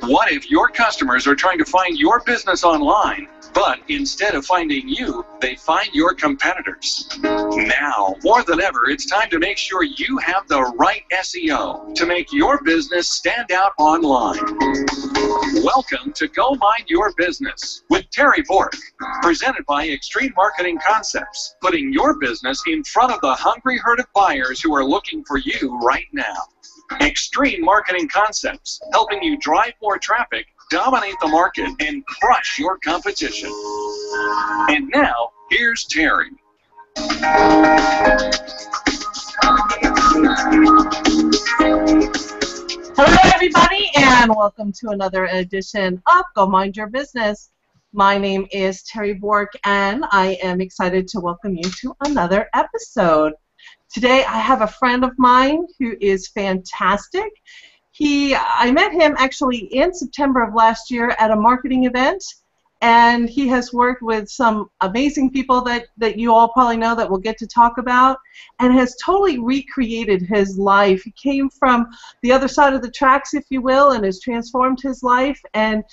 What if your customers are trying to find your business online, but instead of finding you, they find your competitors? Now, more than ever, it's time to make sure you have the right SEO to make your business stand out online. Welcome to Go Mind Your Business with Terry Bork, presented by Extreme Marketing Concepts, putting your business in front of the hungry herd of buyers who are looking for you right now. Extreme Marketing Concepts, helping you drive more traffic, dominate the market, and crush your competition. And now, here's Terry. Hello, everybody, and welcome to another edition of Go Mind Your Business. My name is Terry Bork, and I am excited to welcome you to another episode. Today, I have a friend of mine who is fantastic. I met him actually in September of last year at a marketing event, and he has worked with some amazing people that you all probably know that we'll get to talk about, and has totally recreated his life. He came from the other side of the tracks, if you will, and has transformed his life, and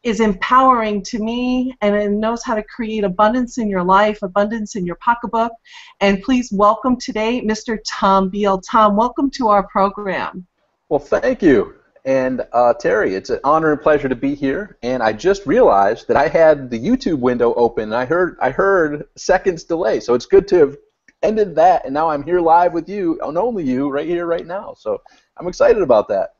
is empowering to me, and knows how to create abundance in your life, abundance in your pocketbook. And please welcome today Mr. Tom Beal. Tom, welcome to our program. Well, thank you. And Terry, it's an honor and pleasure to be here. And I just realized that I had the YouTube window open, and I heard seconds delay. So it's good to have ended that, and now I'm here live with you, and only you, right here, right now. So I'm excited about that.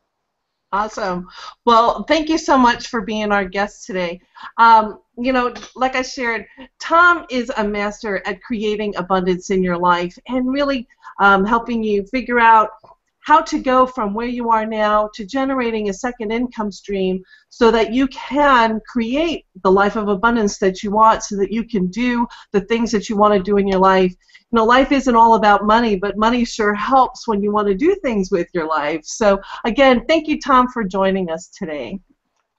Awesome. Well, thank you so much for being our guest today. You know, like I shared, Tom is a master at creating abundance in your life and really helping you figure out how to go from where you are now to generating a second income stream so that you can create the life of abundance that you want, so that you can do the things that you want to do in your life. You know, life isn't all about money, but money sure helps when you want to do things with your life. So, again, thank you, Tom, for joining us today.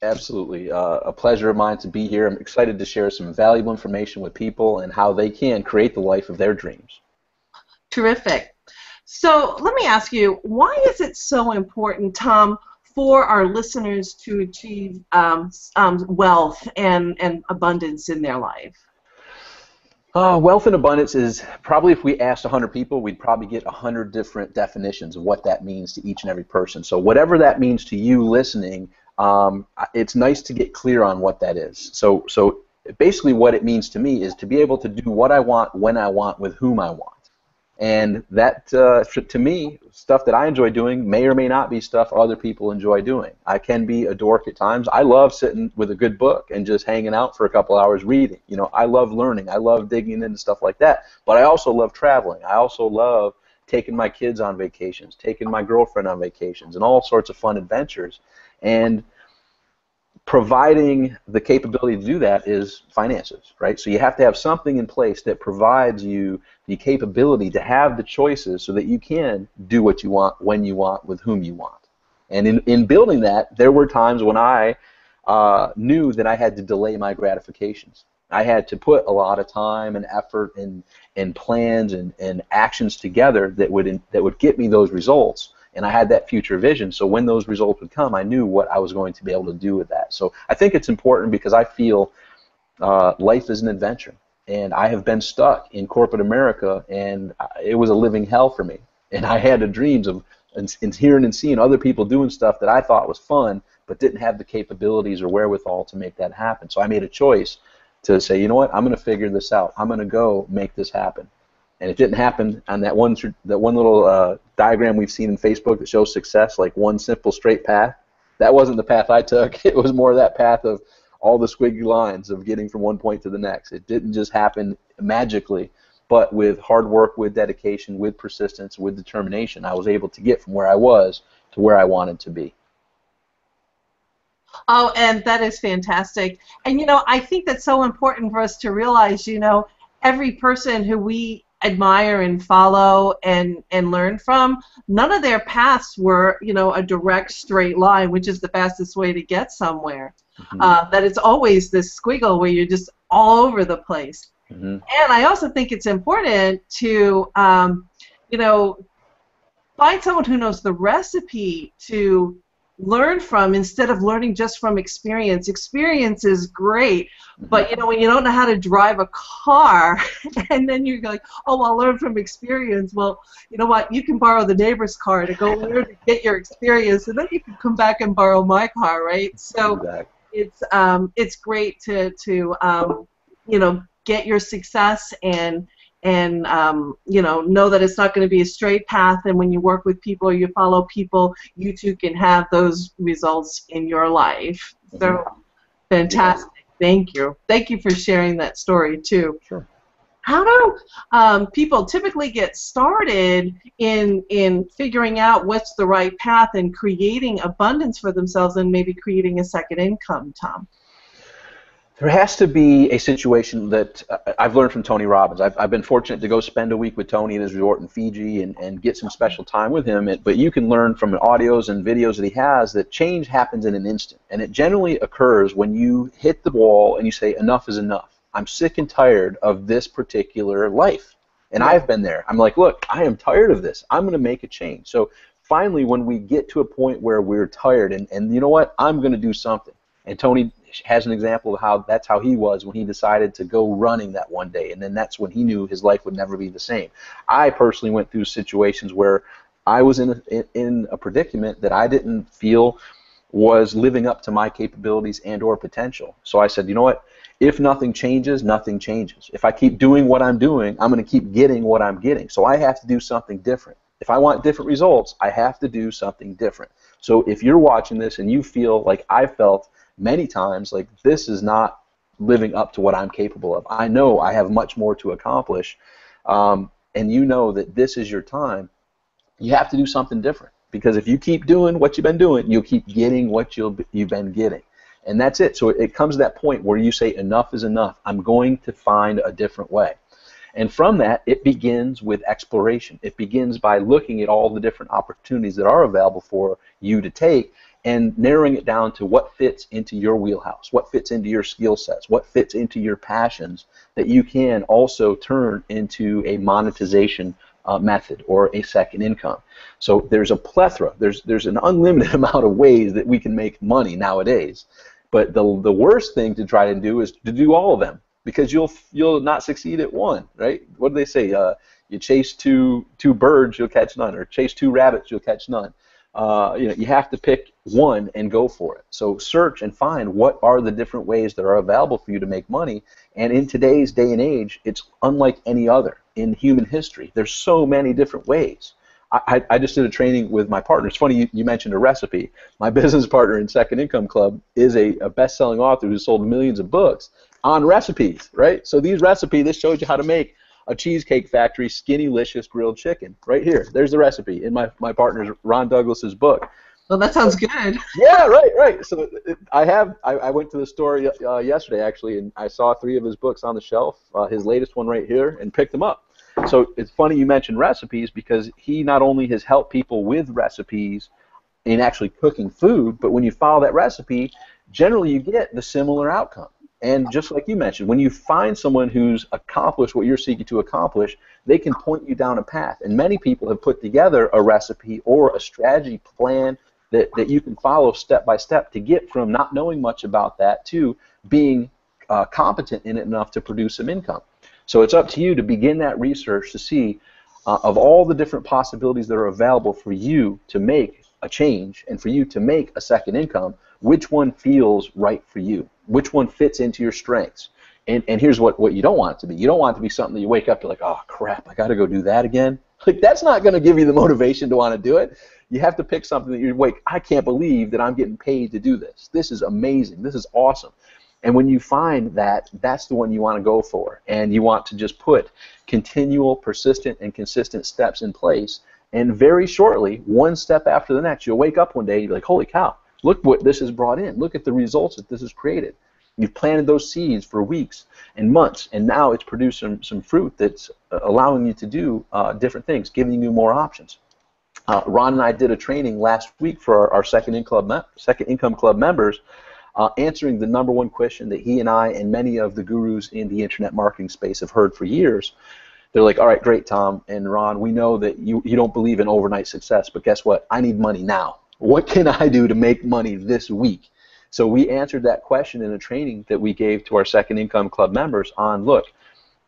Absolutely. A pleasure of mine to be here. I'm excited to share some valuable information with people and how they can create the life of their dreams. Terrific. So let me ask you, why is it so important, Tom, for our listeners to achieve wealth and abundance in their life? Wealth and abundance is probably, if we asked 100 people, we'd probably get 100 different definitions of what that means to each and every person. So whatever that means to you listening, it's nice to get clear on what that is. So basically what it means to me is to be able to do what I want, when I want, with whom I want. And that, to me, stuff that I enjoy doing may or may not be stuff other people enjoy doing. I can be a dork at times. I love sitting with a good book and just hanging out for a couple hours reading. You know, I love learning. I love digging into stuff like that. But I also love traveling. I also love taking my kids on vacations, taking my girlfriend on vacations, and all sorts of fun adventures. And providing the capability to do that is finances, right? So you have to have something in place that provides you the capability to have the choices so that you can do what you want, when you want, with whom you want. And in building that, there were times when I knew that I had to delay my gratifications. I had to put a lot of time and effort and plans and actions together that would get me those results. And I had that future vision, so when those results would come, I knew what I was going to be able to do with that. So I think it's important because I feel life is an adventure. And I have been stuck in corporate America, and it was a living hell for me. And I had the dreams of hearing and seeing other people doing stuff that I thought was fun, but didn't have the capabilities or wherewithal to make that happen. So I made a choice to say, you know what, I'm going to figure this out. I'm going to go make this happen. And it didn't happen on that one little diagram we've seen in Facebook that shows success, like one simple straight path. That wasn't the path I took. It was more that path of all the squiggly lines of getting from one point to the next. It didn't just happen magically, but with hard work, with dedication, with persistence, with determination, I was able to get from where I was to where I wanted to be. Oh, and that is fantastic. And, you know, I think that's so important for us to realize, you know, every person who we admire and follow and learn from, none of their paths were, you know, a direct straight line, which is the fastest way to get somewhere. Mm-hmm. That it's always this squiggle where you're just all over the place. Mm-hmm. And I also think it's important to, you know, find someone who knows the recipe to learn from instead of learning just from experience. Experience is great, but you know, when you don't know how to drive a car and then you're like, oh, I'll learn from experience. Well, you know what? You can borrow the neighbor's car to go learn to get your experience, and then you can come back and borrow my car, right? So it's great to you know, get your success and you know that it's not going to be a straight path, and when you work with people or you follow people, you too can have those results in your life. So fantastic. Thank you. Thank you for sharing that story too. Sure. How do people typically get started in figuring out what's the right path and creating abundance for themselves and maybe creating a second income, Tom? There has to be a situation that I've learned from Tony Robbins. I've been fortunate to go spend a week with Tony at his resort in Fiji and get some special time with him. But you can learn from the audios and videos that he has that change happens in an instant. And it generally occurs when you hit the wall and you say, enough is enough. I'm sick and tired of this particular life. And I've been there. I'm like, look, I am tired of this. I'm going to make a change. So finally, when we get to a point where we're tired and you know what, I'm going to do something. And Tony has an example of how that's how he was when he decided to go running that one day, and then that's when he knew his life would never be the same. I personally went through situations where I was in a predicament that I didn't feel was living up to my capabilities and or potential. So I said, you know what, if nothing changes, nothing changes. If I keep doing what I'm doing, I'm going to keep getting what I'm getting. So I have to do something different. If I want different results, I have to do something different. So if you're watching this and you feel like I felt many times like this is not living up to what I'm capable of, I know I have much more to accomplish, and you know that this is your time, you have to do something different. Because if you keep doing what you've been doing, you'll keep getting what you've been getting. And that's it. So it comes to that point where you say enough is enough. I'm going to find a different way. And from that, it begins with exploration. It begins by looking at all the different opportunities that are available for you to take and narrowing it down to what fits into your wheelhouse, what fits into your skill sets, what fits into your passions that you can also turn into a monetization method or a second income. So there's a plethora. There's an unlimited amount of ways that we can make money nowadays. But the worst thing to try to do is to do all of them, because you'll not succeed at one, right? What do they say? You chase two birds, you'll catch none, or chase two rabbits, you'll catch none. You know, you have to pick one and go for it. So search and find what are the different ways that are available for you to make money. And in today's day and age, it's unlike any other in human history. There's so many different ways. I just did a training with my partner. It's funny you mentioned a recipe. My business partner in Second Income Club is a best-selling author who's sold millions of books on recipes, right? So these recipes, this shows you how to make a Cheesecake Factory Skinnylicious grilled chicken. Right here. There's the recipe in my partner's Ron Douglas's book. Well, that sounds good. Yeah, right. So I went to the store yesterday actually, and I saw 3 of his books on the shelf. His latest one right here, and picked them up. So it's funny you mentioned recipes, because he not only has helped people with recipes in actually cooking food, but when you follow that recipe, generally you get the similar outcome. And just like you mentioned, when you find someone who's accomplished what you're seeking to accomplish, they can point you down a path. And many people have put together a recipe or a strategy plan that you can follow step by step to get from not knowing much about that to being competent in it enough to produce some income. So it's up to you to begin that research to see of all the different possibilities that are available for you to make a change and for you to make a second income, which one feels right for you, which one fits into your strengths. And here's what you don't want it to be. You don't want it to be something that you wake up to like, oh crap, I got to go do that again. Like, that's not going to give you the motivation to want to do it. You have to pick something that you're like, I can't believe that I'm getting paid to do this. This is amazing. This is awesome. And when you find that, that's the one you want to go for. And you want to just put continual, persistent, and consistent steps in place. And very shortly, one step after the next, you'll wake up one day and you're like, holy cow, look what this has brought in. Look at the results that this has created. You've planted those seeds for weeks and months, and now it's produced some fruit that's allowing you to do different things, giving you more options. Ron and I did a training last week for our Second Income Club members, answering the #1 question that he and I and many of the gurus in the internet marketing space have heard for years. They're like, all right, great, Tom and Ron, we know that you don't believe in overnight success, but guess what? I need money now. What can I do to make money this week? So we answered that question in a training that we gave to our Second Income Club members on, look,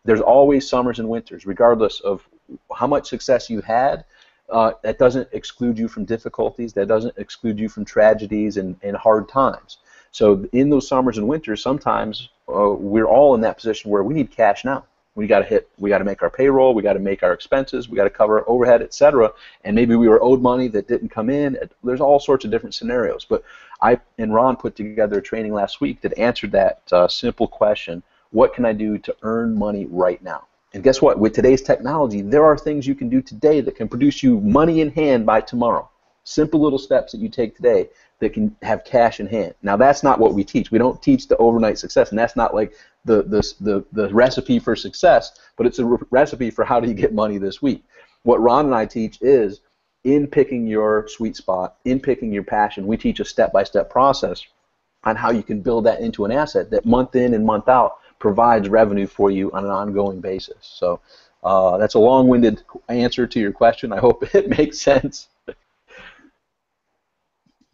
there's always summers and winters, regardless of how much success you had. That doesn't exclude you from difficulties. That doesn't exclude you from tragedies and hard times. So in those summers and winters, sometimes we're all in that position where we need cash now. We got to make our payroll, we got to make our expenses, we got to cover our overhead, etc. And maybe we were owed money that didn't come in. There's all sorts of different scenarios. But I and Ron put together a training last week that answered that simple question: what can I do to earn money right now? And guess what? With today's technology, there are things you can do today that can produce you money in hand by tomorrow. Simple little steps that you take today that can have cash in hand. Now, that's not what we teach. We don't teach the overnight success, and that's not like the recipe for success, but it's a recipe for how do you get money this week. What Ron and I teach is, in picking your sweet spot, in picking your passion, we teach a step-by-step process on how you can build that into an asset that month in and month out provides revenue for you on an ongoing basis. So that's a long-winded answer to your question. I hope it makes sense.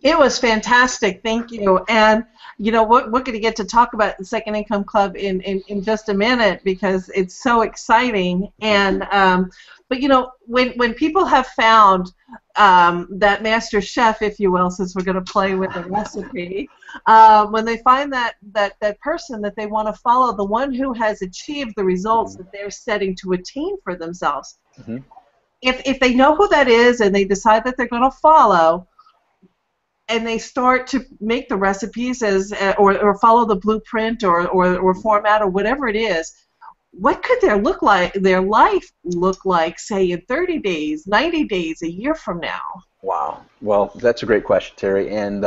It was fantastic, thank you. And you know, we're going to get to talk about the Second Income Club in just a minute because it's so exciting. And but you know, when people have found that master chef, if you will, since we're going to play with the recipe, when they find that person that they want to follow, the one who has achieved the results that they're setting to attain for themselves, if they know who that is and they decide that they're going to follow, and they start to make the recipes as or follow the blueprint or format or whatever it is, what could their life look like, say, in 30 days, 90 days, a year from now? Wow. Well, that's a great question, Terry, and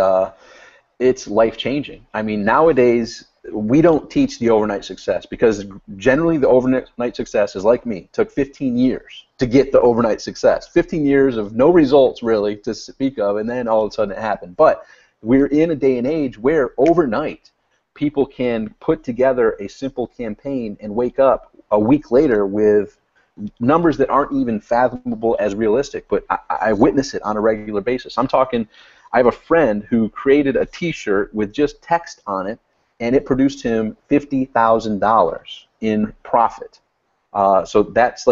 it's life-changing. I mean, nowadays, we don't teach the overnight success because generally the overnight success is like me. It took 15 years to get the overnight success. 15 years of no results really to speak of, and then all of a sudden it happened. But we're in a day and age where overnight people can put together a simple campaign and wake up a week later with numbers that aren't even fathomable as realistic, but I witness it on a regular basis. I'm talking, I have a friend who created a t-shirt with just text on it, and it produced him $50,000 in profit. So that's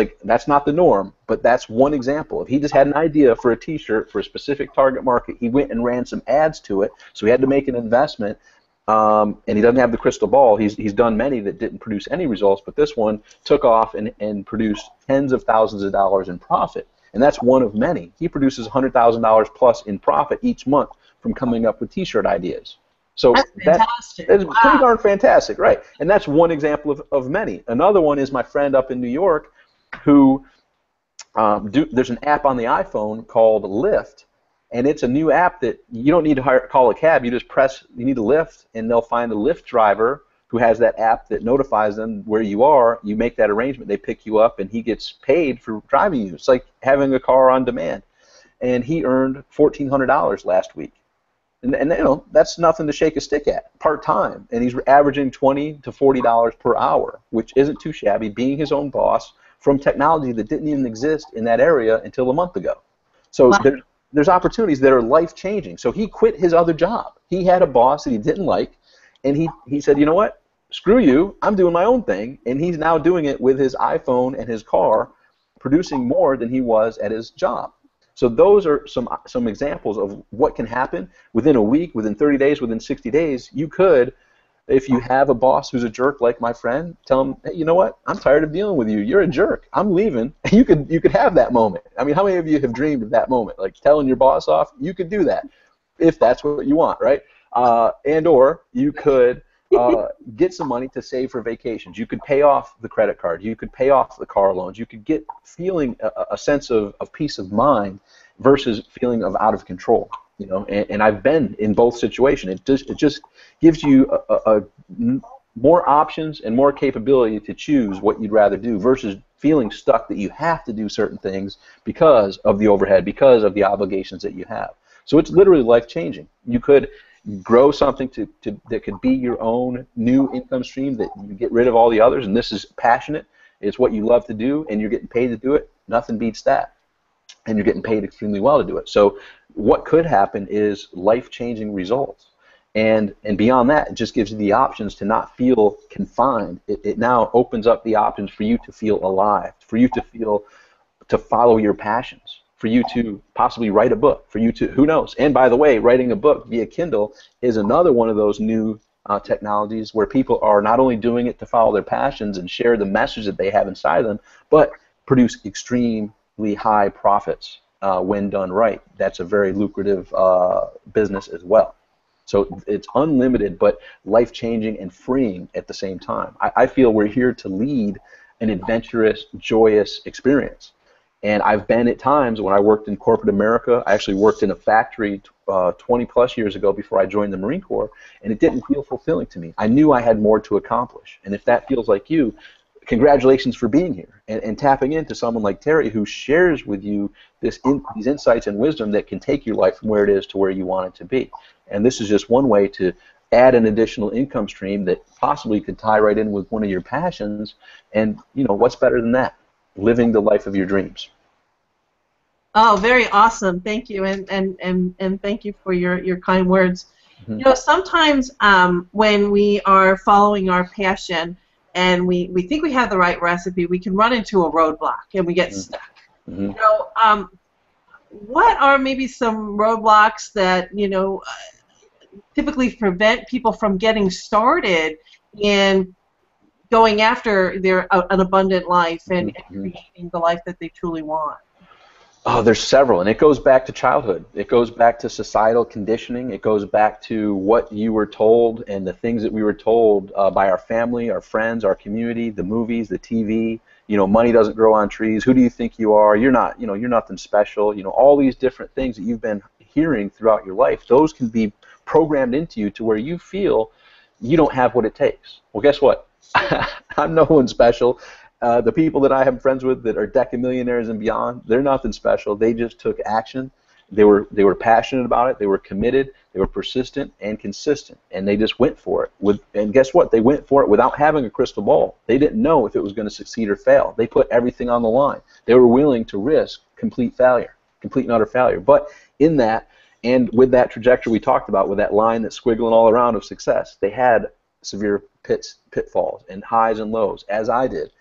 not the norm, but that's one example. If he just had an idea for a t-shirt for a specific target market, he went and ran some ads to it, so he had to make an investment, and he doesn't have the crystal ball. He's done many that didn't produce any results, but this one took off and produced tens of thousands of dollars in profit, and that's one of many. He produces $100,000 plus in profit each month from coming up with t-shirt ideas. So that's pretty darn fantastic, right? And that's one example of many. Another one is my friend up in New York who, there's an app on the iPhone called Lyft, and it's a new app that you don't need to call a cab. You just you need a Lyft, and they'll find a Lyft driver who has that app that notifies them where you are. You make that arrangement, they pick you up, and he gets paid for driving you. It's like having a car on demand. And he earned $1,400 last week. And you know, that's nothing to shake a stick at, part-time. And he's averaging $20 to $40 per hour, which isn't too shabby, being his own boss from technology that didn't even exist in that area until a month ago. So there's opportunities that are life-changing. So he quit his other job. He had a boss that he didn't like, and he said, you know what, screw you, I'm doing my own thing. And he's now doing it with his iPhone and his car, producing more than he was at his job. So those are some examples of what can happen within a week, within 30 days, within 60 days. You could, if you have a boss who's a jerk like my friend, tell him, hey, you know what? I'm tired of dealing with you. You're a jerk. I'm leaving. You could have that moment. I mean, how many of you have dreamed of that moment, like telling your boss off? You could do that if that's what you want, right? And/or you could get some money to save for vacations. You could pay off the credit card. You could pay off the car loans. You could get feeling a sense of peace of mind versus feeling of out of control. You know, and I've been in both situations. It just gives you more options and more capability to choose what you'd rather do versus feeling stuck that you have to do certain things because of the overhead, because of the obligations that you have. So it's literally life-changing. You could grow something that could be your own new income stream, that you get rid of all the others, and this is passionate, it's what you love to do, and you're getting paid to do it. Nothing beats that. and you're getting paid extremely well to do it. So what could happen is life-changing results. And beyond that, it just gives you the options to not feel confined. It now opens up the options for you to feel alive, for you to follow your passions, for you to possibly write a book, for you to, who knows. And by the way, writing a book via Kindle is another one of those new technologies where people are not only doing it to follow their passions and share the message that they have inside them, but produce extremely high profits when done right. That's a very lucrative business as well. So it's unlimited, but life-changing and freeing at the same time. I feel we're here to lead an adventurous, joyous experience. And I've been at times when I worked in corporate America. I actually worked in a factory 20 plus years ago before I joined the Marine Corps, and it didn't feel fulfilling to me. I knew I had more to accomplish. And if that feels like you, congratulations for being here and tapping into someone like Terry who shares with you these insights and wisdom that can take your life from where it is to where you want it to be. And this is just one way to add an additional income stream that possibly could tie right in with one of your passions. And, you know, what's better than that? Living the life of your dreams. Oh, very awesome. Thank you. And thank you for your kind words. Mm-hmm. You know, sometimes when we are following our passion and we think we have the right recipe, we can run into a roadblock and we get mm-hmm. stuck. Mm-hmm. You know, what are maybe some roadblocks that, you know, typically prevent people from getting started in going after an abundant life and creating the life that they truly want? Oh, there's several, and it goes back to childhood. It goes back to societal conditioning. It goes back to what you were told and the things that we were told by our family, our friends, our community, the movies, the TV. You know, money doesn't grow on trees. Who do you think you are? You're not. You know, you're nothing special. You know, all these different things that you've been hearing throughout your life. Those can be programmed into you to where you feel you don't have what it takes. Well, guess what? I'm no one special. The people that I have friends with that are decamillionaires and beyond, they're nothing special. They just took action. They were passionate about it. They were committed. They were persistent and consistent, and they just went for it. And guess what? They went for it without having a crystal ball. They didn't know if it was going to succeed or fail. They put everything on the line. They were willing to risk complete failure, complete and utter failure. But in that, and with that trajectory we talked about, with that line that's squiggling all around of success, they had severe pitfalls and highs and lows, as I did.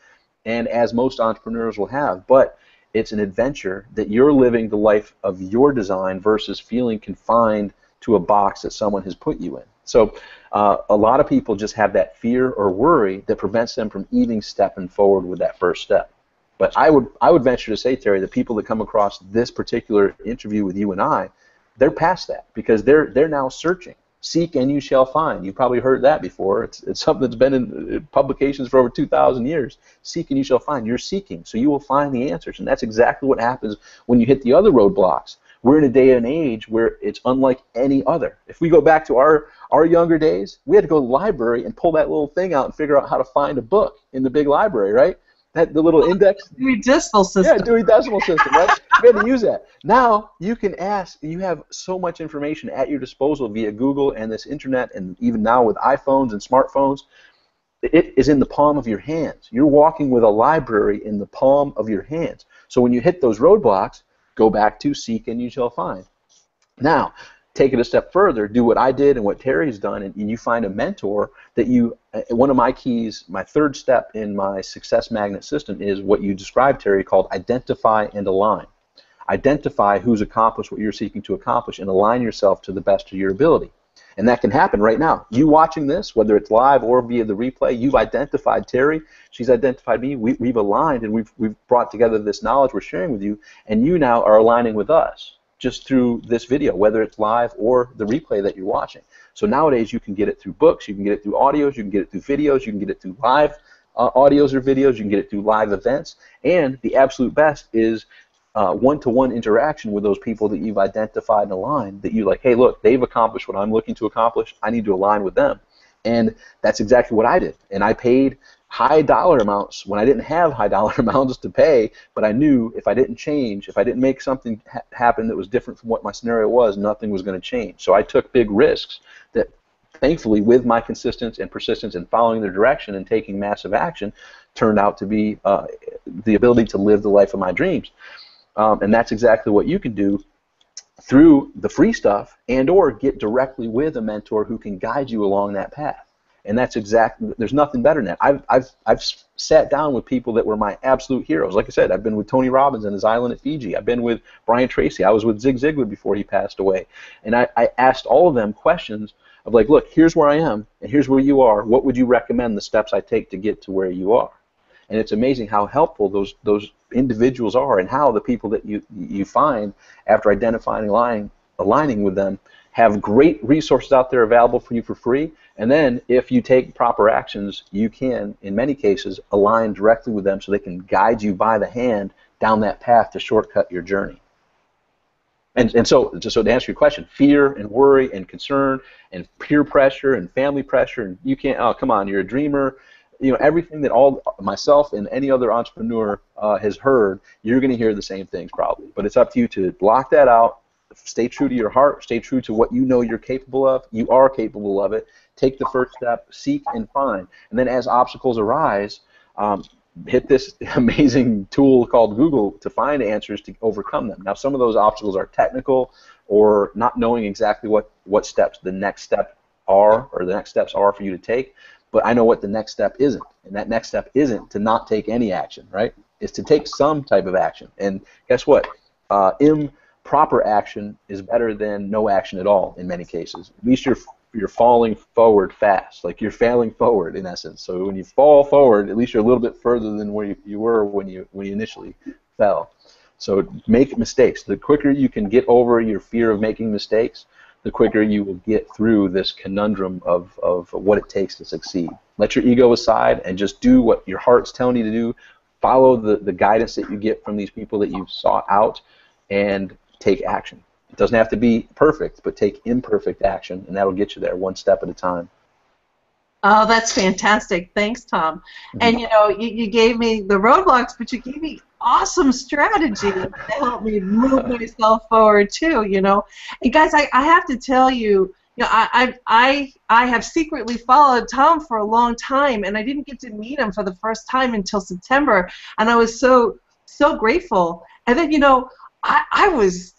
And as most entrepreneurs will have, but it's an adventure that you're living the life of your design versus feeling confined to a box that someone has put you in. So a lot of people just have that fear or worry that prevents them from even stepping forward with that first step. But I would venture to say, Terry, the people that come across this particular interview with you and I, they're past that because they're now searching. Seek and you shall find. You've probably heard that before. It's something that's been in publications for over 2,000 years. Seek and you shall find. You're seeking, so you will find the answers. And that's exactly what happens when you hit the other roadblocks. We're in a day and age where it's unlike any other. If we go back to our younger days, we had to go to the library and pull that little thing out and figure out how to find a book in the big library, right? The little index. Dewey Decimal System. Yeah, Dewey Decimal System, right? We had to use that. Now you can ask. You have so much information at your disposal via Google and this internet, and even now with iPhones and smartphones, it is in the palm of your hands. You're walking with a library in the palm of your hands. So when you hit those roadblocks, go back to seek and you shall find. Now, take it a step further, do what I did and what Terry's done, and you find a mentor that you, one of my keys, my third step in my success magnet system is what you described, Terry, called identify and align. Identify who's accomplished what you're seeking to accomplish and align yourself to the best of your ability. And that can happen right now. You watching this, whether it's live or via the replay, you've identified Terry, she's identified me, we've aligned and we've brought together this knowledge we're sharing with you, and you now are aligning with us just through this video, whether it's live or the replay that you're watching. So nowadays you can get it through books, you can get it through audios, you can get it through videos, you can get it through live audios or videos, you can get it through live events, and the absolute best is one-to-one interaction with those people that you've identified and aligned, that you're like, hey, look, they've accomplished what I'm looking to accomplish, I need to align with them. And that's exactly what I did. And I paid high dollar amounts when I didn't have high dollar amounts to pay, but I knew if I didn't change, if I didn't make something happen that was different from what my scenario was, nothing was going to change. So I took big risks that thankfully with my consistency and persistence and following their direction and taking massive action turned out to be the ability to live the life of my dreams. And that's exactly what you can do through the free stuff, and or get directly with a mentor who can guide you along that path. And that's exactly, there's nothing better than that. I've sat down with people that were my absolute heroes. Like I said, I've been with Tony Robbins on his island at Fiji. I've been with Brian Tracy. I was with Zig Ziglar before he passed away. And I asked all of them questions of like, look, here's where I am, and here's where you are. What would you recommend the steps I take to get to where you are? And it's amazing how helpful those individuals are, and how the people that you find after identifying and aligning with them have great resources out there available for you for free. And then if you take proper actions, you can, in many cases, align directly with them so they can guide you by the hand down that path to shortcut your journey. And so to answer your question, fear and worry and concern and peer pressure and family pressure, and you can't, oh, come on, you're a dreamer. You know, everything that myself and any other entrepreneur has heard, you're going to hear the same things probably. But it's up to you to block that out, stay true to your heart, stay true to what you know you're capable of. You are capable of it. Take the first step, seek and find. And then as obstacles arise, hit this amazing tool called Google to find answers to overcome them. Now, some of those obstacles are technical, or not knowing exactly what steps the next step are, or the next steps are for you to take. But I know what the next step isn't, and that next step isn't to not take any action, right? It's to take some type of action. And guess what? Improper action is better than no action at all in many cases. At least you're falling forward fast, like you're failing forward in essence. So when you fall forward, at least you're a little bit further than where you were when you initially fell. So make mistakes. The quicker you can get over your fear of making mistakes, the quicker you will get through this conundrum of what it takes to succeed. Let your ego aside and just do what your heart's telling you to do. Follow the guidance that you get from these people that you've sought out, and take action. It doesn't have to be perfect, but take imperfect action, and that'll get you there one step at a time. Oh, that's fantastic. Thanks, Tom. And, you know, you gave me the roadblocks, but you gave me awesome strategy to help me move myself forward, too, you know. And, guys, I have to tell you, I have secretly followed Tom for a long time, and I didn't get to meet him for the first time until September, and I was so grateful. And then, you know, I was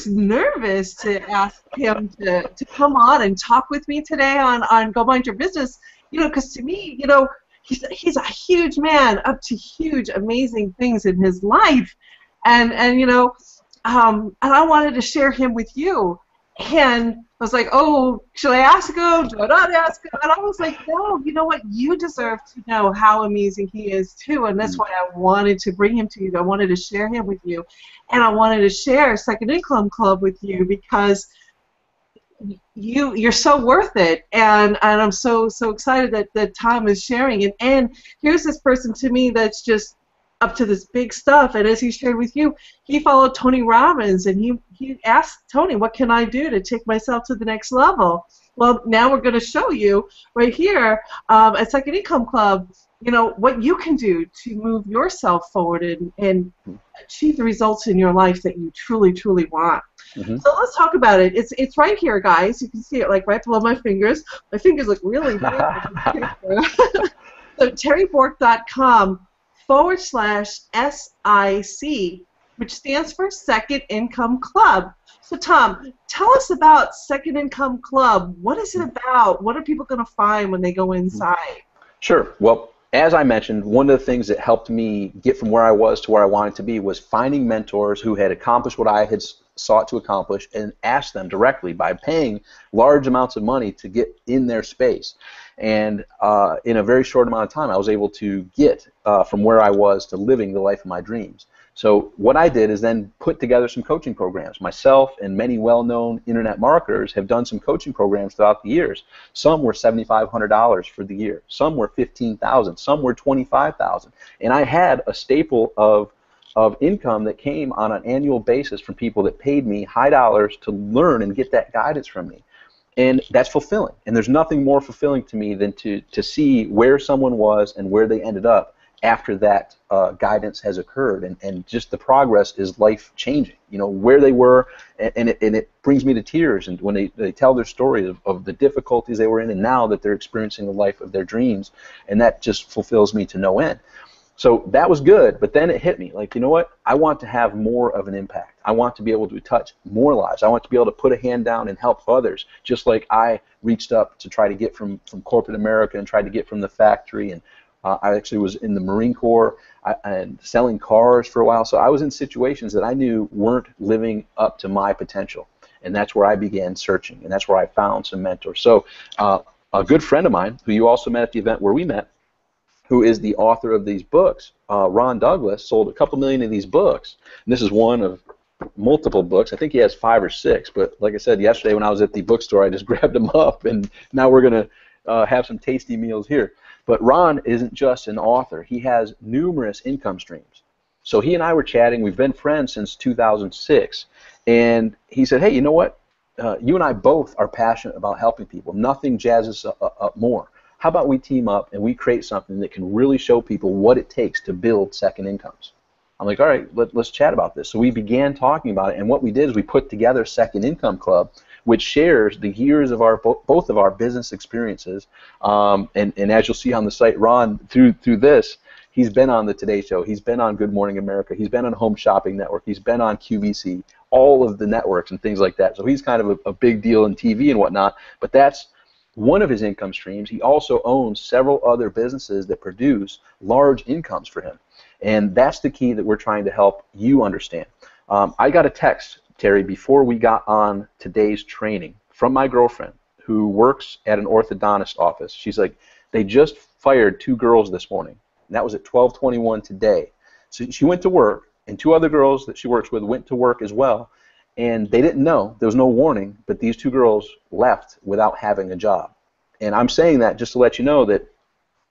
nervous to ask him to come on and talk with me today on Go Mind Your Business, you know, because to me, you know, he's a huge man up to huge, amazing things in his life, and you know, and I wanted to share him with you. And I was like, oh, should I ask him? Do I not ask him? And I was like, no, you know what? You deserve to know how amazing he is, too. And that's why I wanted to bring him to you. I wanted to share him with you. And I wanted to share Second Income Club with you because you're so worth it. And I'm so excited that Tom is sharing it. And here's this person to me that's just up to this big stuff, and as he shared with you, he followed Tony Robbins, and he asked Tony, what can I do to take myself to the next level? Well, now we're going to show you right here at Second Income Club, you know, what you can do to move yourself forward and achieve the results in your life that you truly, truly want. So let's talk about it. It's right here, guys. You can see it like right below my fingers. My fingers look really big. So terrybork.com/SIC, which stands for Second Income Club. So Tom, tell us about Second Income Club. What is it about? What are people going to find when they go inside? Sure. Well, as I mentioned, one of the things that helped me get from where I was to where I wanted to be was finding mentors who had accomplished what I had sought to accomplish, and ask them directly by paying large amounts of money to get in their space. And in a very short amount of time, I was able to get from where I was to living the life of my dreams. So what I did is then put together some coaching programs. Myself and many well-known internet marketers have done some coaching programs throughout the years. Some were $7,500 for the year. Some were $15,000. Some were $25,000. And I had a staple of income that came on an annual basis from people that paid me high dollars to learn and get that guidance from me. And that's fulfilling. And there's nothing more fulfilling to me than to see where someone was and where they ended up after that guidance has occurred. And just the progress is life-changing. You know, where they were, and it brings me to tears. And when they tell their story of the difficulties they were in, and now that they're experiencing the life of their dreams, and that just fulfills me to no end. So that was good, but then it hit me, like, you know what? I want to have more of an impact. I want to be able to touch more lives. I want to be able to put a hand down and help others, just like I reached up to try to get from corporate America and tried to get from the factory. And I actually was in the Marine Corps and selling cars for a while. So I was in situations that I knew weren't living up to my potential. And that's where I began searching, and that's where I found some mentors. So a good friend of mine, who you also met at the event where we met, who is the author of these books, Ron Douglas, sold a couple million of these books. And this is one of multiple books. I think he has 5 or 6. But like I said, yesterday when I was at the bookstore, I just grabbed them up, and now we're going to have some tasty meals here. But Ron isn't just an author. He has numerous income streams. So he and I were chatting. We've been friends since 2006. And he said, hey, you know what? You and I both are passionate about helping people. Nothing jazzes us up more. How about we team up and we create something that can really show people what it takes to build second incomes? I'm like, all right, let's chat about this. So we began talking about it, and what we did is we put together Second Income Club, which shares the years of our both of our business experiences. And as you'll see on the site, Ron, through this, he's been on the Today Show, he's been on Good Morning America, he's been on Home Shopping Network, he's been on QVC, all of the networks and things like that. So he's kind of a big deal in TV and whatnot, but that's one of his income streams. He also owns several other businesses that produce large incomes for him. And that's the key that we're trying to help you understand. I got a text, Terry, before we got on today's training from my girlfriend who works at an orthodontist office. She's like, they just fired 2 girls this morning. And that was at 12:21 today. So she went to work, and 2 other girls that she works with went to work as well. And they didn't know, there was no warning, but these 2 girls left without having a job. And I'm saying that just to let you know that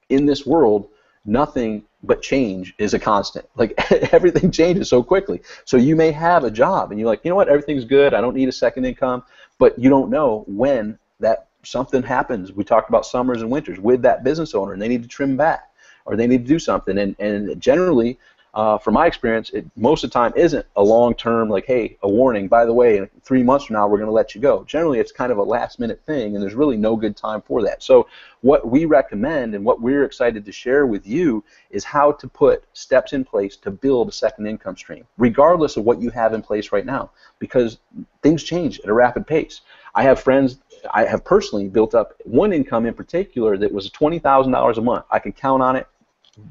in this world, nothing but change is a constant. Like, everything changes so quickly. So you may have a job, and you're like, you know what, everything's good, I don't need a second income, but you don't know when that something happens. We talked about summers and winters with that business owner, and they need to trim back, or they need to do something. And generally, from my experience, it most of the time isn't a long-term, like, hey, a warning, by the way, in 3 months from now we're going to let you go. Generally, it's kind of a last-minute thing, and there's really no good time for that. So what we recommend and what we're excited to share with you is how to put steps in place to build a second income stream, regardless of what you have in place right now, because things change at a rapid pace. I have friends, I have personally built up one income in particular that was $20,000 a month. I could count on it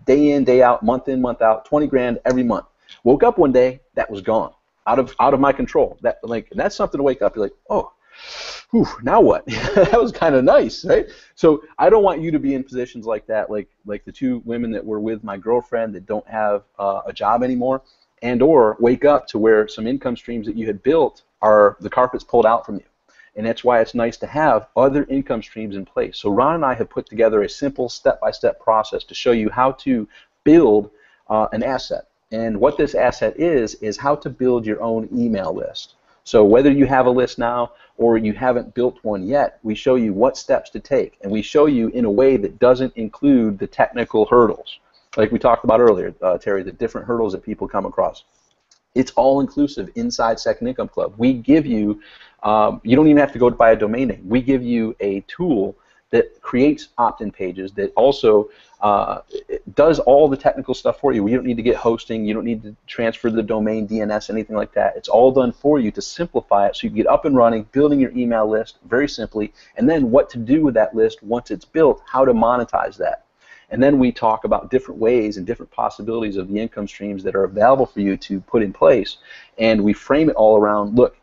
day in, day out, month in, month out, 20 grand every month. Woke up one day, that was gone, out of my control. That's something to wake up. You're like, oh, whew, now what? That was kind of nice, right? So I don't want you to be in positions like that, like the 2 women that were with my girlfriend that don't have a job anymore, and or wake up to where some income streams that you had built are the carpet's pulled out from you. And that's why it's nice to have other income streams in place. So Ron and I have put together a simple step-by-step process to show you how to build an asset. And what this asset is how to build your own email list. So whether you have a list now or you haven't built one yet, we show you what steps to take. And we show you in a way that doesn't include the technical hurdles. Like we talked about earlier, Terry, the different hurdles that people come across. It's all inclusive inside Second Income Club. We give you, you don't even have to go to buy a domain name. We give you a tool that creates opt-in pages that also does all the technical stuff for you. You don't need to get hosting. You don't need to transfer the domain, DNS, anything like that. It's all done for you to simplify it so you can get up and running, building your email list very simply, and then what to do with that list once it's built, how to monetize that. And then we talk about different ways and different possibilities of the income streams that are available for you to put in place. And we frame it all around, look,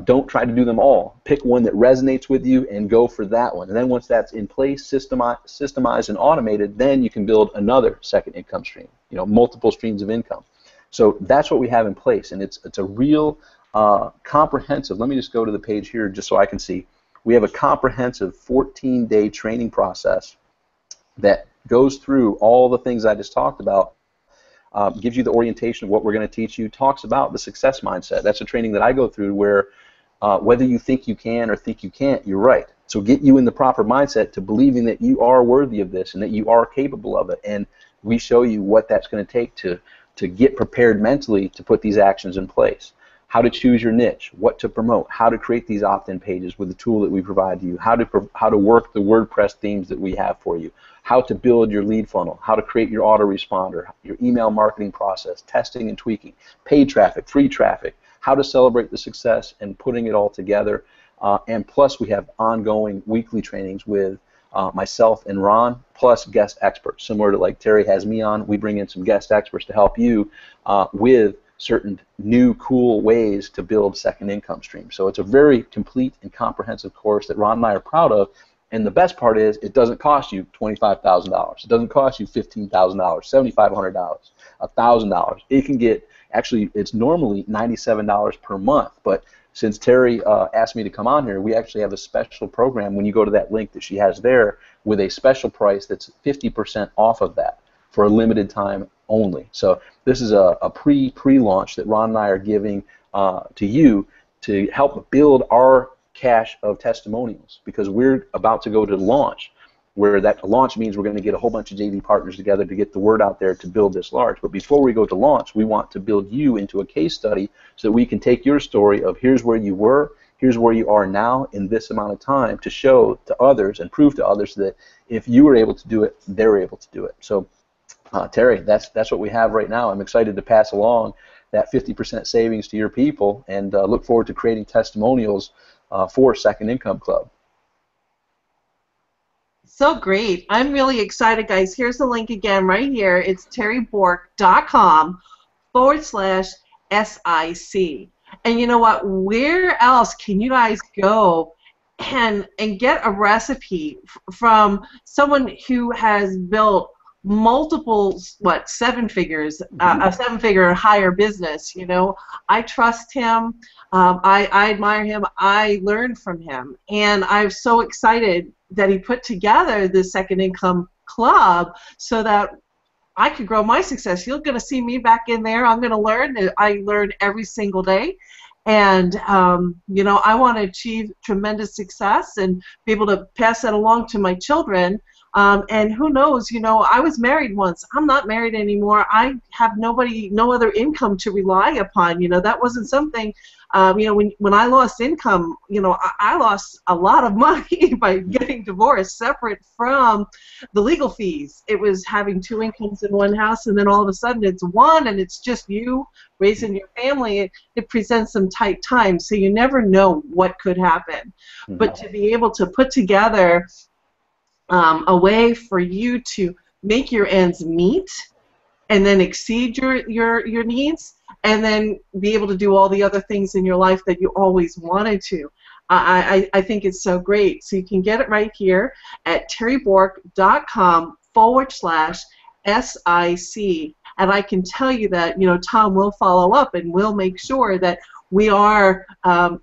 don't try to do them all. Pick one that resonates with you and go for that one. And then once that's in place, systemized and automated, then you can build another second income stream, multiple streams of income. So that's what we have in place. And it's a real comprehensive, let me just go to the page here just so I can see. We have a comprehensive 14-day training process that goes through all the things I just talked about, gives you the orientation of what we're going to teach you, talks about the success mindset. That's a training that I go through where whether you think you can or think you can't, you're right. So get you in the proper mindset to believing that you are worthy of this and that you are capable of it. And we show you what that's going to take to get prepared mentally to put these actions in place. how to choose your niche, what to promote, how to create these opt-in pages with the tool that we provide to you, how to work the WordPress themes that we have for you, how to build your lead funnel, how to create your autoresponder, your email marketing process, testing and tweaking, paid traffic, free traffic, how to celebrate the success and putting it all together. And plus we have ongoing weekly trainings with myself and Ron, plus guest experts. Similar to like Terry has me on, we bring in some guest experts to help you with certain new cool ways to build second income streams. So it's a very complete and comprehensive course that Ron and I are proud of. And the best part is it doesn't cost you $25,000. It doesn't cost you $15,000, $7,500, $1,000. It can get, actually it's normally $97 per month, but since Terry asked me to come on here, we actually have a special program when you go to that link that she has there with a special price that's 50% off of that for a limited time only. So this is a pre-launch that Ron and I are giving to you to help build our cache of testimonials, because we're about to go to launch, where that launch means we're going to get a whole bunch of JV partners together to get the word out there to build this large. But before we go to launch, we want to build you into a case study so that we can take your story of here's where you were, here's where you are now in this amount of time to show to others and prove to others that if you were able to do it, they're able to do it. So Terry, that's what we have right now. I'm excited to pass along that 50% savings to your people, and look forward to creating testimonials for Second Income Club. So great. I'm really excited, guys. Here's the link again right here. It's terrybork.com/SIC. And you know what? Where else can you guys go and get a recipe from someone who has built multiple, seven figures, a seven-figure or higher business? You know, I trust him. I admire him. I learned from him, and I'm so excited that he put together the Second Income Club so that I could grow my success. You're going to see me back in there. I'm going to learn. I learn every single day. And, you know, I want to achieve tremendous success and be able to pass that along to my children. And who knows, you know, I was married once. I'm not married anymore. I have no other income to rely upon. You know, that wasn't something, you know, when I lost income, you know, I lost a lot of money by getting divorced, separate from the legal fees. It was having two incomes in one house, and then all of a sudden it's one, and it's just you raising your family. It presents some tight times, so you never know what could happen. But to be able to put together a way for you to make your ends meet and then exceed your needs, and then be able to do all the other things in your life that you always wanted to. I think it's so great. So you can get it right here at terrybork.com/SIC. And I can tell you that, you know, Tom will follow up and we'll make sure that we are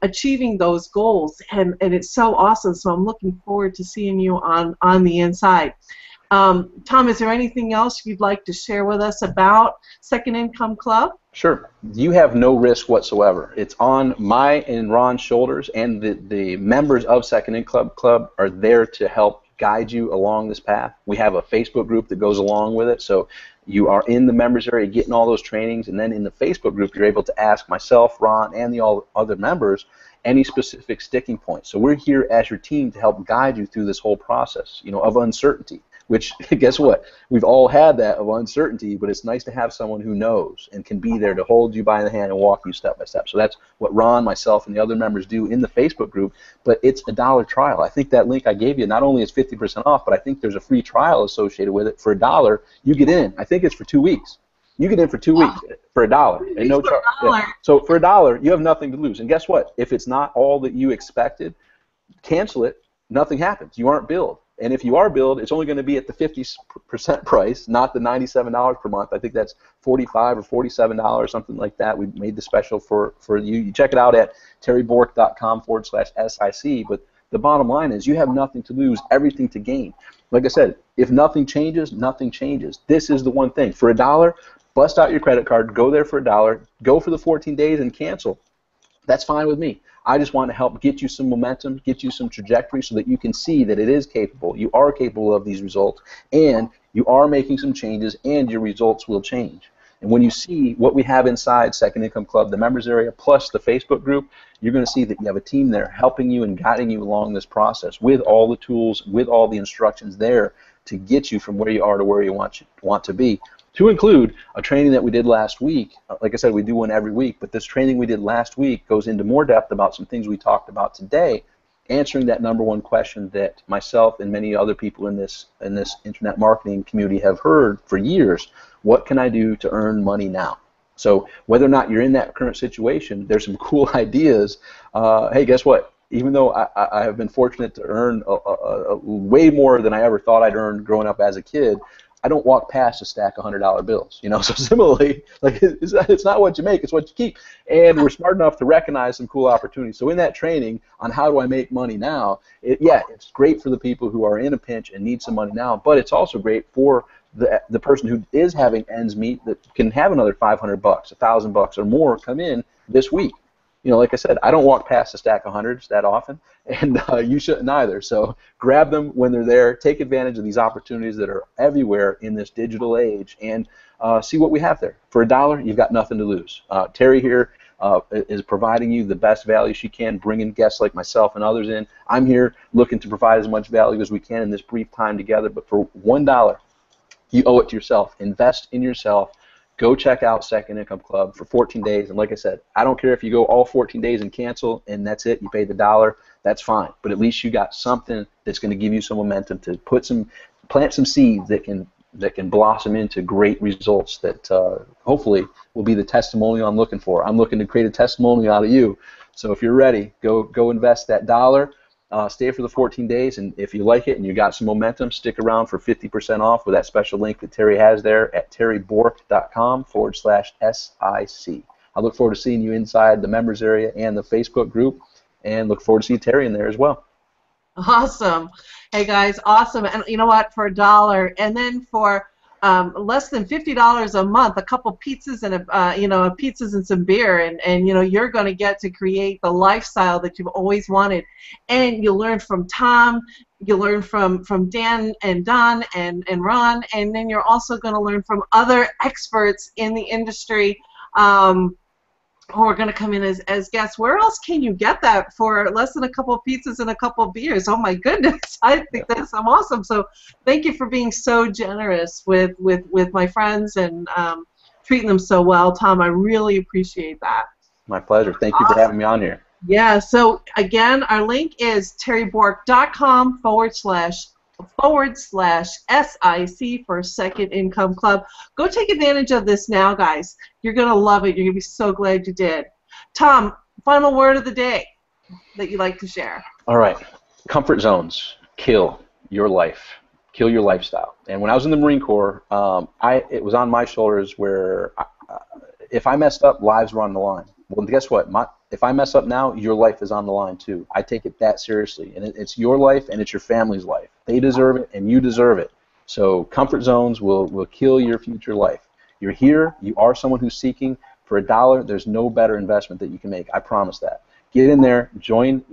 achieving those goals, and it's so awesome. So I'm looking forward to seeing you on the inside. Tom, is there anything else you'd like to share with us about Second Income Club? Sure. You have no risk whatsoever. It's on my and Ron's shoulders, and the members of Second Income Club are there to help guide you along this path. We have a Facebook group that goes along with it, so you are in the members area getting all those trainings, and then in the Facebook group you're able to ask myself, Ron, and the all other members any specific sticking points. So we're here as your team to help guide you through this whole process, you know, of uncertainty, which, guess what, we've all had that of uncertainty, but it's nice to have someone who knows and can be there to hold you by the hand and walk you step by step. So that's what Ron, myself, and the other members do in the Facebook group, but it's a $1 trial. I think that link I gave you not only is 50% off, but I think there's a free trial associated with it. For $1, you get in. I think it's for 2 weeks. You get in for 2 weeks for $1 and no charge. Yeah. So for $1, you have nothing to lose. And guess what? If it's not all that you expected, cancel it. Nothing happens. You aren't billed. And if you are billed, it's only going to be at the 50% price, not the $97 per month. I think that's $45 or $47, something like that. We made the special for you. You check it out at terrybork.com/SIC. But the bottom line is you have nothing to lose, everything to gain. Like I said, if nothing changes, nothing changes. This is the one thing. For $1, bust out your credit card, go there for $1, go for the 14 days and cancel. That's fine with me. I just want to help get you some momentum, get you some trajectory so that you can see that it is capable. You are capable of these results, and you are making some changes, and your results will change. And when you see what we have inside Second Income Club, the members area, plus the Facebook group, you're going to see that you have a team there helping you and guiding you along this process with all the tools, with all the instructions there to get you from where you are to where you want to be, to include a training that we did last week. Like I said, we do one every week, but this training we did last week goes into more depth about some things we talked about today, answering that number one question that myself and many other people in this internet marketing community have heard for years: what can I do to earn money now? So whether or not you're in that current situation, there's some cool ideas. Hey, guess what? Even though I have been fortunate to earn way more than I ever thought I'd earn growing up as a kid, I don't walk past a stack of $100 bills. You know, so similarly, like it's not what you make, it's what you keep. And we're smart enough to recognize some cool opportunities. So in that training on how do I make money now, it's great for the people who are in a pinch and need some money now, but it's also great for the person who is having ends meet that can have another $500, $1,000 or more come in this week. You know, like I said, I don't walk past a stack of hundreds that often, and you shouldn't either. So grab them when they're there. Take advantage of these opportunities that are everywhere in this digital age, and see what we have there. For $1, you've got nothing to lose. Terry here is providing you the best value she can, bringing guests like myself and others in. I'm here looking to provide as much value as we can in this brief time together, but for $1, you owe it to yourself. Invest in yourself. Go check out Second Income Club for 14 days. And like I said, I don't care if you go all 14 days and cancel and that's it, you paid the $1, that's fine. But at least you got something that's going to give you some momentum to plant some seeds that can blossom into great results that hopefully will be the testimonial I'm looking for. I'm looking to create a testimonial out of you. So if you're ready, go invest that $1. Stay for the 14 days, and if you like it and you got some momentum, stick around for 50% off with that special link that Terry has there at terrybork.com/SIC. I look forward to seeing you inside the members area and the Facebook group, and look forward to seeing Terry in there as well. Awesome. Hey guys, awesome. And you know what, for $1, and then for less than $50 a month, a couple pizzas and pizzas and some beer, and you're going to get to create the lifestyle that you've always wanted. And you'll learn from Tom, you'll learn from Dan and Don and Ron, and then you're also going to learn from other experts in the industry who are going to come in as guests. Where else can you get that for less than a couple of pizzas and a couple of beers? Oh my goodness, I think that's awesome. So thank you for being so generous with my friends and treating them so well. Tom, I really appreciate that. My pleasure. Thank you for having me on here. Yeah, so again, our link is terrybork.com/SIC for Second Income Club. Go take advantage of this now, guys. You're going to love it. You're going to be so glad you did. Tom, final word of the day that you'd like to share. All right. Comfort zones kill your life. Kill your lifestyle. And when I was in the Marine Corps, it was on my shoulders where if I messed up, lives were on the line. Well, guess what? If I mess up now, your life is on the line too. I take it that seriously. And it's your life and it's your family's life. They deserve it and you deserve it. So comfort zones will kill your future life. You're here. You are someone who's seeking. For $1, there's no better investment that you can make. I promise that. Get in there. Join.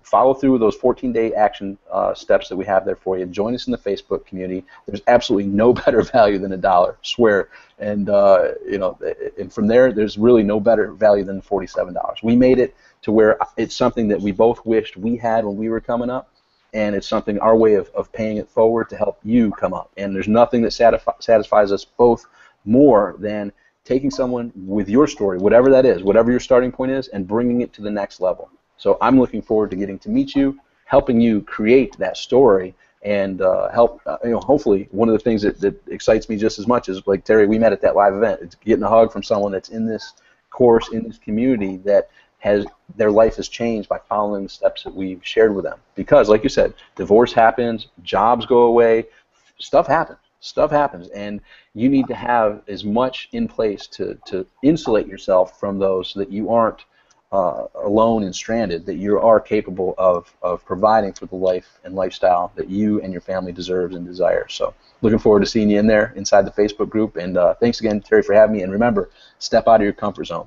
Follow through with those 14-day action steps that we have there for you. Join us in the Facebook community. There's absolutely no better value than $1, swear. And and from there's really no better value than $47. We made it to where it's something that we both wished we had when we were coming up, and it's something our way of paying it forward to help you come up. And there's nothing that satisfies us both more than taking someone with your story, whatever that is, whatever your starting point is, and bringing it to the next level. So I'm looking forward to getting to meet you, helping you create that story, and help. Hopefully, one of the things that excites me just as much is, like Terry, we met at that live event. It's getting a hug from someone that's in this course, in this community, that their life has changed by following the steps that we've shared with them. Because, like you said, divorce happens, jobs go away, stuff happens, and you need to have as much in place to insulate yourself from those, so that you aren't alone and stranded, that you are capable of providing for the life and lifestyle that you and your family deserves and desire. So looking forward to seeing you in there inside the Facebook group, and thanks again, Terry, for having me. And remember, step out of your comfort zone.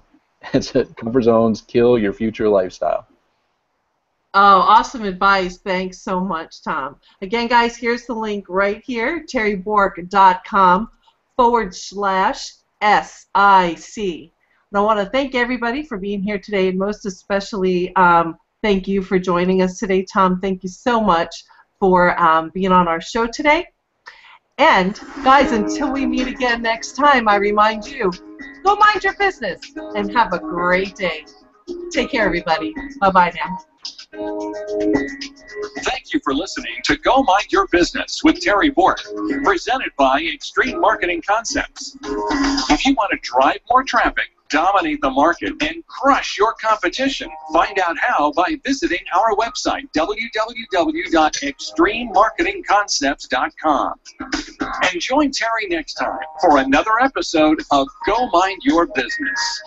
Comfort zones kill your future lifestyle. Oh, awesome advice. Thanks so much, Tom. Again, guys, here's the link right here, terrybork.com/SIC And I want to thank everybody for being here today, and most especially thank you for joining us today, Tom. Thank you so much for being on our show today. And guys, until we meet again next time, I remind you, go mind your business and have a great day. Take care, everybody. Bye-bye now. Thank you for listening to Go Mind Your Business with Terry Bork, presented by Extreme Marketing Concepts. If you want to drive more traffic, dominate the market, and crush your competition, find out how by visiting our website, www.extrememarketingconcepts.com. And join Terry next time for another episode of Go Mind Your Business.